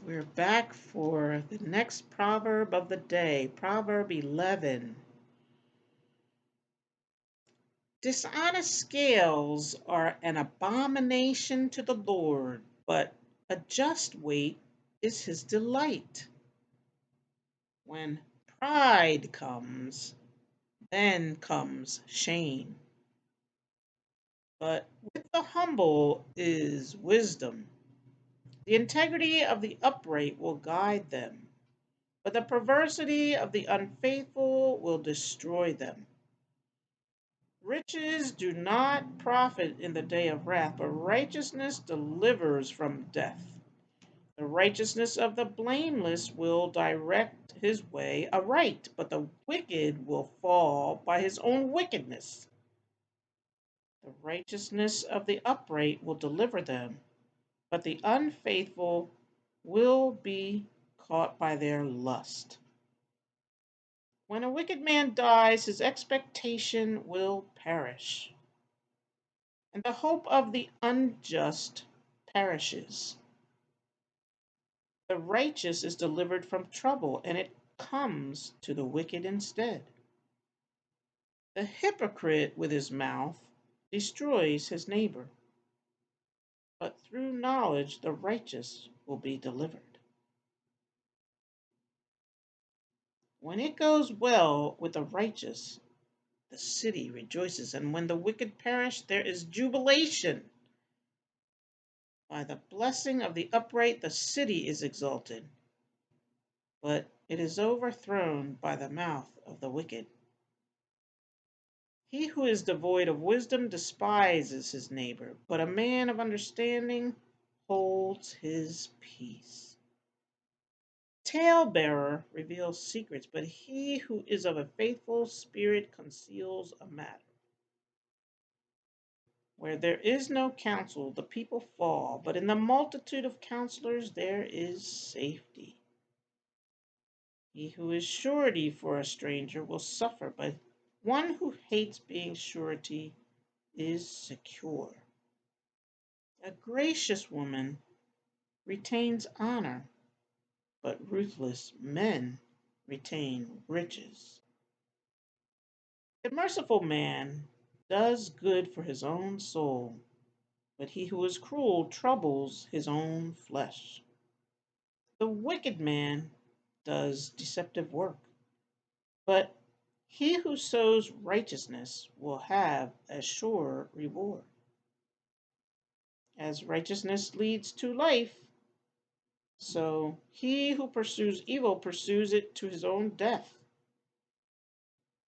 We're back for the next proverb of the day, Proverb 11. Dishonest scales are an abomination to the Lord, but a just weight is his delight. When pride comes, then comes shame. But with the humble is wisdom. The integrity of the upright will guide them, but the perversity of the unfaithful will destroy them. Riches do not profit in the day of wrath, but righteousness delivers from death. The righteousness of the blameless will direct his way aright, but the wicked will fall by his own wickedness. The righteousness of the upright will deliver them, but the unfaithful will be caught by their lust. When a wicked man dies, his expectation will perish, and the hope of the unjust perishes. The righteous is delivered from trouble, and it comes to the wicked instead. The hypocrite with his mouth destroys his neighbor, but through knowledge the righteous will be delivered. When it goes well with the righteous, the city rejoices, and when the wicked perish, there is jubilation. By the blessing of the upright, the city is exalted, but it is overthrown by the mouth of the wicked. He who is devoid of wisdom despises his neighbor, but a man of understanding holds his peace. Talebearer reveals secrets, but he who is of a faithful spirit conceals a matter. Where there is no counsel, the people fall, but in the multitude of counselors there is safety. He who is surety for a stranger will suffer, but one who hates being surety is secure. A gracious woman retains honor, but ruthless men retain riches. The merciful man does good for his own soul, but he who is cruel troubles his own flesh. The wicked man does deceptive work, but he who sows righteousness will have a sure reward. As righteousness leads to life, so he who pursues evil pursues it to his own death.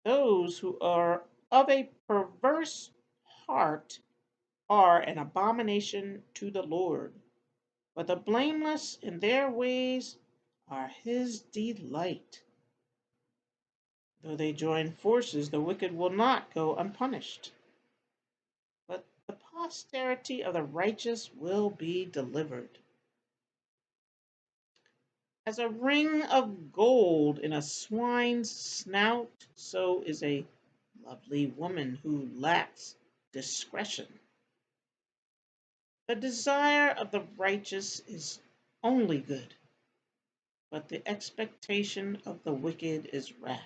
Those who are of a perverse heart are an abomination to the Lord, but the blameless in their ways are his delight. Though they join forces, the wicked will not go unpunished, but the posterity of the righteous will be delivered. As a ring of gold in a swine's snout, so is a lovely woman who lacks discretion. The desire of the righteous is only good, but the expectation of the wicked is wrath.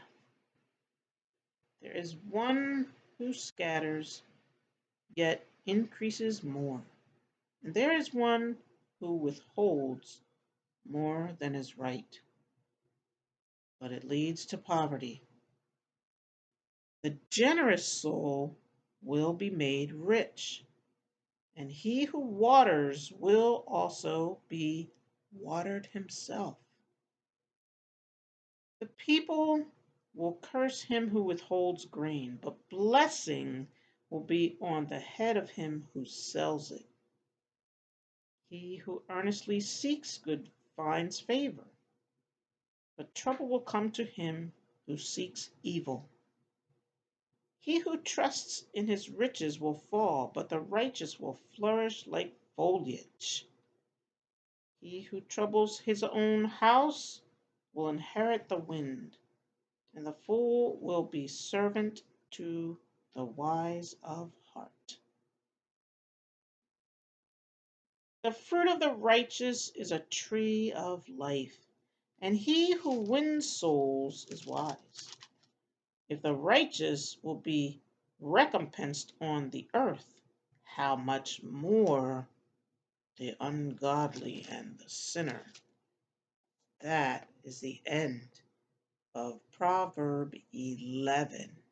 There is one who scatters, yet increases more, and there is one who withholds more than is right, but it leads to poverty. The generous soul will be made rich, and he who waters will also be watered himself. The people will curse him who withholds grain, but blessing will be on the head of him who sells it. He who earnestly seeks good finds favor, but trouble will come to him who seeks evil. He who trusts in his riches will fall, but the righteous will flourish like foliage. He who troubles his own house will inherit the wind, and the fool will be servant to the wise of heart. The fruit of the righteous is a tree of life, and he who wins souls is wise. If the righteous will be recompensed on the earth, how much more the ungodly and the sinner? That is the end of Proverb 11.